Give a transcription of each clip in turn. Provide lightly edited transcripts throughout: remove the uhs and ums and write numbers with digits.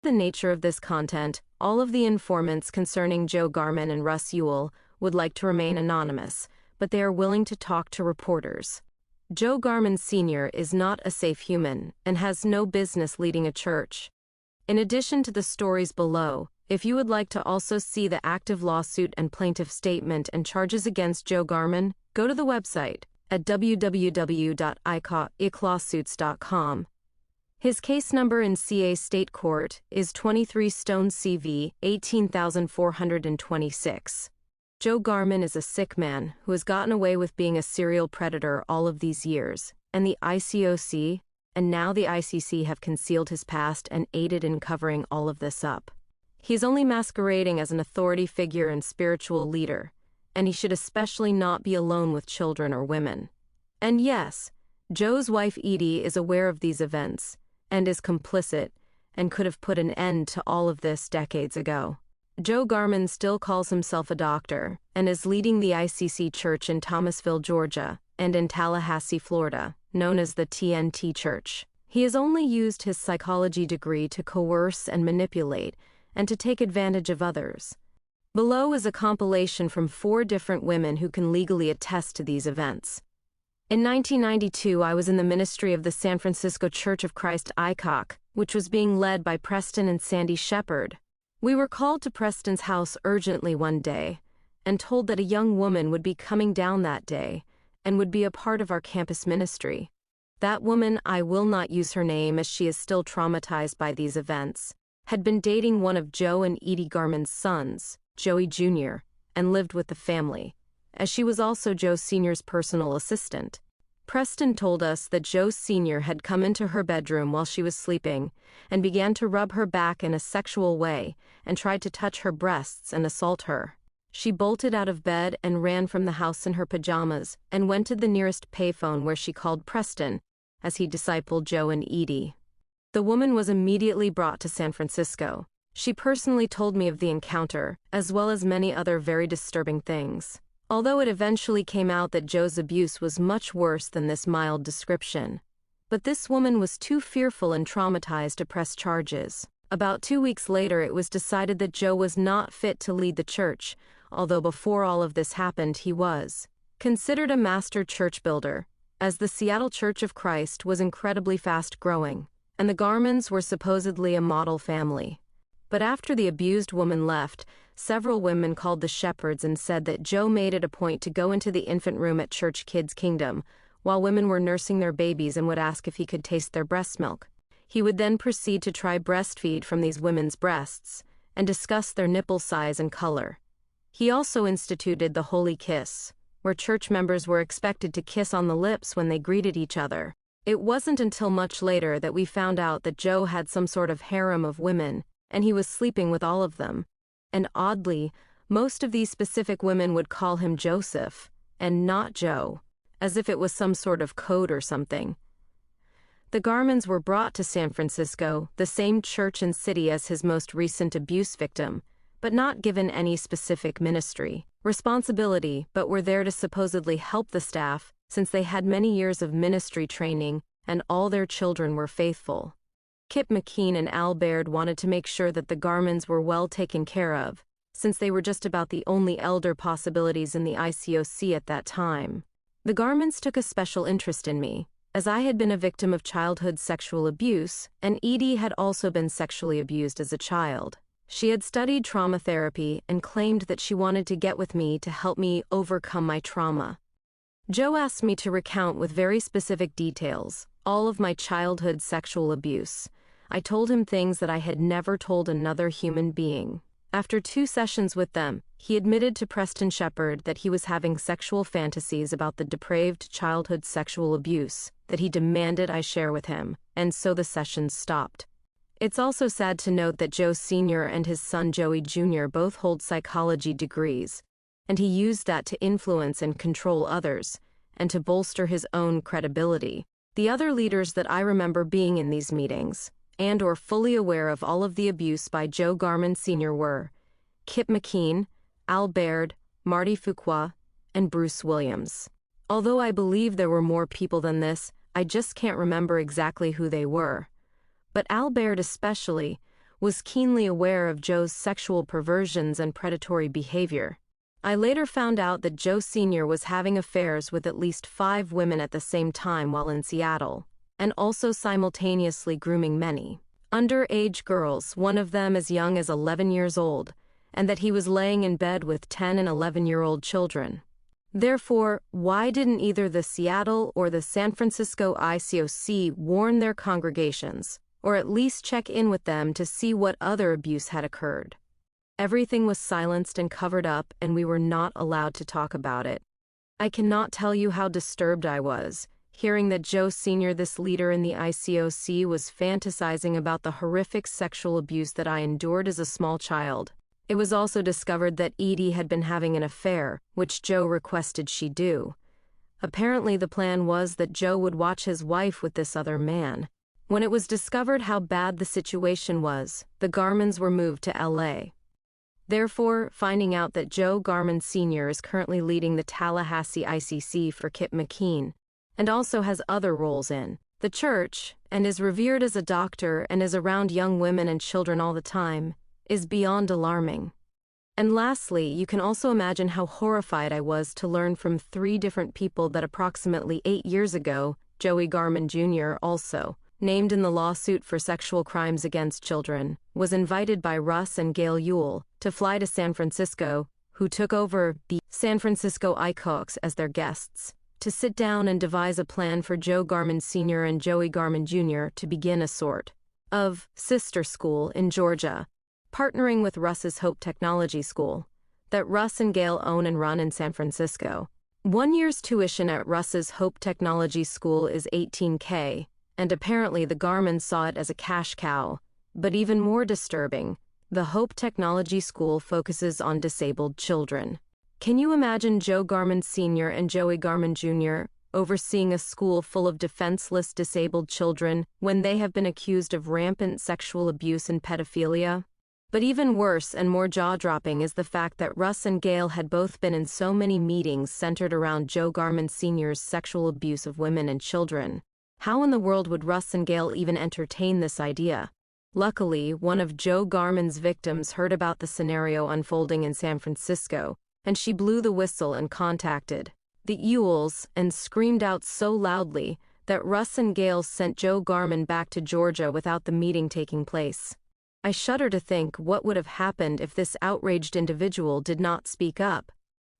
The nature of this content, all of the informants concerning Joe Garmon and Russ Ewell would like to remain anonymous, but they are willing to talk to reporters. Joe Garmon Sr. is not a safe human and has no business leading a church. In addition to the stories below, if you would like to also see the active lawsuit and plaintiff statement and charges against Joe Garmon, go to the website at www.iclawsuits.com. His case number in CA State Court is 23 Stone CV 18426. Joe Garmon is a sick man who has gotten away with being a serial predator all of these years, and the ICOC and now the ICC have concealed his past and aided in covering all of this up. He's only masquerading as an authority figure and spiritual leader, and he should especially not be alone with children or women. And yes, Joe's wife Edie is aware of these events and is complicit and could have put an end to all of this decades ago. Joe Garmon still calls himself a doctor and is leading the ICC Church in Thomasville, Georgia, and in Tallahassee, Florida, known as the TNT Church. He has only used his psychology degree to coerce and manipulate and to take advantage of others. Below is a compilation from 4 different women who can legally attest to these events. In 1992, I was in the ministry of the San Francisco Church of Christ ICOC, which was being led by Preston and Sandy Shepard. We were called to Preston's house urgently one day and told that a young woman would be coming down that day and would be a part of our campus ministry. That woman, I will not use her name as she is still traumatized by these events, had been dating one of Joe and Edie Garmon's sons, Joey Jr., and lived with the family, as she was also Joe Sr.'s personal assistant. Preston told us that Joe Sr. had come into her bedroom while she was sleeping and began to rub her back in a sexual way and tried to touch her breasts and assault her. She bolted out of bed and ran from the house in her pajamas and went to the nearest payphone where she called Preston as he discipled Joe and Edie. The woman was immediately brought to San Francisco. She personally told me of the encounter, as well as many other very disturbing things. Although it eventually came out that Joe's abuse was much worse than this mild description. But this woman was too fearful and traumatized to press charges. About 2 weeks later, it was decided that Joe was not fit to lead the church, although before all of this happened, he was considered a master church builder, as the Seattle Church of Christ was incredibly fast growing, and the Garmons were supposedly a model family. But after the abused woman left, several women called the Shepherds and said that Joe made it a point to go into the infant room at Church Kids Kingdom while women were nursing their babies and would ask if he could taste their breast milk. He would then proceed to try breastfeed from these women's breasts and discuss their nipple size and color. He also instituted the Holy Kiss, where church members were expected to kiss on the lips when they greeted each other. It wasn't until much later that we found out that Joe had some sort of harem of women, and he was sleeping with all of them. And oddly, most of these specific women would call him Joseph, and not Joe, as if it was some sort of code or something. The Garmons were brought to San Francisco, the same church and city as his most recent abuse victim, but not given any specific ministry responsibility, but were there to supposedly help the staff since they had many years of ministry training and all their children were faithful. Kip McKean and Al Baird wanted to make sure that the Garmons were well taken care of, since they were just about the only elder possibilities in the ICOC at that time. The Garmons took a special interest in me, as I had been a victim of childhood sexual abuse, and Edie had also been sexually abused as a child. She had studied trauma therapy and claimed that she wanted to get with me to help me overcome my trauma. Joe asked me to recount with very specific details all of my childhood sexual abuse. I told him things that I had never told another human being. After 2 sessions with them, he admitted to Preston Shepard that he was having sexual fantasies about the depraved childhood sexual abuse that he demanded I share with him, and so the sessions stopped. It's also sad to note that Joe Sr. and his son Joey Jr. both hold psychology degrees, and he used that to influence and control others, and to bolster his own credibility. The other leaders that I remember being in these meetings, and or fully aware of all of the abuse by Joe Garmon Sr. were Kip McKean, Al Baird, Marty Fuqua, and Bruce Williams. Although I believe there were more people than this, I just can't remember exactly who they were. But Al Baird especially was keenly aware of Joe's sexual perversions and predatory behavior. I later found out that Joe Sr. was having affairs with at least 5 women at the same time while in Seattle, and also simultaneously grooming many underage girls, one of them as young as 11 years old, and that he was laying in bed with 10 and 11-year-old children. Therefore, why didn't either the Seattle or the San Francisco ICOC warn their congregations, or at least check in with them to see what other abuse had occurred? Everything was silenced and covered up, and we were not allowed to talk about it. I cannot tell you how disturbed I was, hearing that Joe Sr., this leader in the ICOC, was fantasizing about the horrific sexual abuse that I endured as a small child. It was also discovered that Edie had been having an affair, which Joe requested she do. Apparently the plan was that Joe would watch his wife with this other man. When it was discovered how bad the situation was, the Garmons were moved to LA. Therefore, finding out that Joe Garmon Sr. is currently leading the Tallahassee ICC for Kip McKean, and also has other roles in the church, and is revered as a doctor and is around young women and children all the time, is beyond alarming. And lastly, you can also imagine how horrified I was to learn from 3 different people that approximately 8 years ago, Joey Garmon Jr., also named in the lawsuit for sexual crimes against children, was invited by Russ and Gail Ewell to fly to San Francisco, who took over the San Francisco ICOC as their guests, to sit down and devise a plan for Joe Garmon Sr. and Joey Garmon Jr. to begin a sort of sister school in Georgia, partnering with Russ's Hope Technology School, that Russ and Gail own and run in San Francisco. 1 year's tuition at Russ's Hope Technology School is $18K, and apparently the Garmons saw it as a cash cow. But even more disturbing, the Hope Technology School focuses on disabled children. Can you imagine Joe Garmon Sr. and Joey Garmon Jr. overseeing a school full of defenseless disabled children when they have been accused of rampant sexual abuse and pedophilia? But even worse and more jaw-dropping is the fact that Russ and Gail had both been in so many meetings centered around Joe Garmon Sr.'s sexual abuse of women and children. How in the world would Russ and Gail even entertain this idea? Luckily, one of Joe Garmon's victims heard about the scenario unfolding in San Francisco, and she blew the whistle and contacted the Ewells and screamed out so loudly that Russ and Gail sent Joe Garmon back to Georgia without the meeting taking place. I shudder to think what would have happened if this outraged individual did not speak up.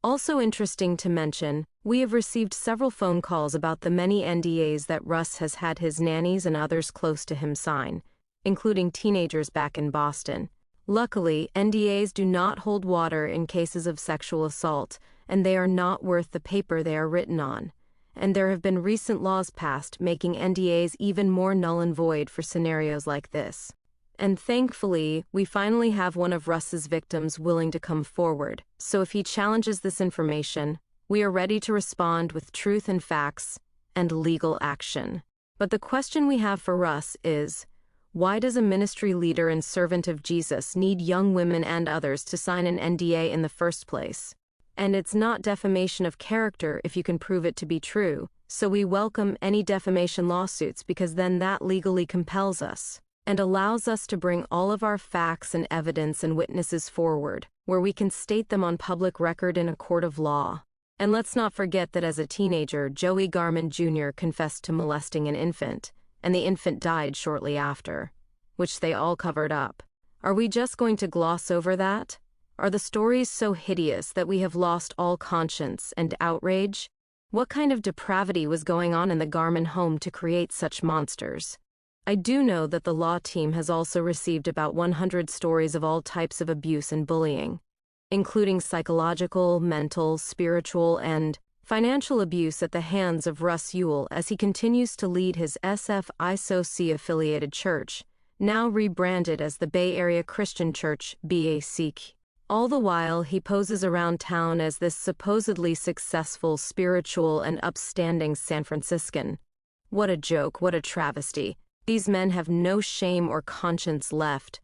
Also interesting to mention, we have received several phone calls about the many NDAs that Russ has had his nannies and others close to him sign, including teenagers back in Boston. Luckily, NDAs do not hold water in cases of sexual assault, and they are not worth the paper they are written on. And there have been recent laws passed making NDAs even more null and void for scenarios like this. And thankfully, we finally have one of Russ's victims willing to come forward, so if he challenges this information, we are ready to respond with truth and facts and legal action. But the question we have for Russ is, why does a ministry leader and servant of Jesus need young women and others to sign an NDA in the first place? And it's not defamation of character if you can prove it to be true, so we welcome any defamation lawsuits because then that legally compels us and allows us to bring all of our facts and evidence and witnesses forward, where we can state them on public record in a court of law. And let's not forget that as a teenager, Joey Garmon Jr. confessed to molesting an infant, and the infant died shortly after, which they all covered up. Are we just going to gloss over that? Are the stories so hideous that we have lost all conscience and outrage? What kind of depravity was going on in the Garmon home to create such monsters? I do know that the law team has also received about 100 stories of all types of abuse and bullying, including psychological, mental, spiritual, and financial abuse at the hands of Russ Ewell as he continues to lead his SF-ICOC-affiliated church, now rebranded as the Bay Area Christian Church, BAC. All the while, he poses around town as this supposedly successful, spiritual, and upstanding San Franciscan. What a joke, what a travesty. These men have no shame or conscience left.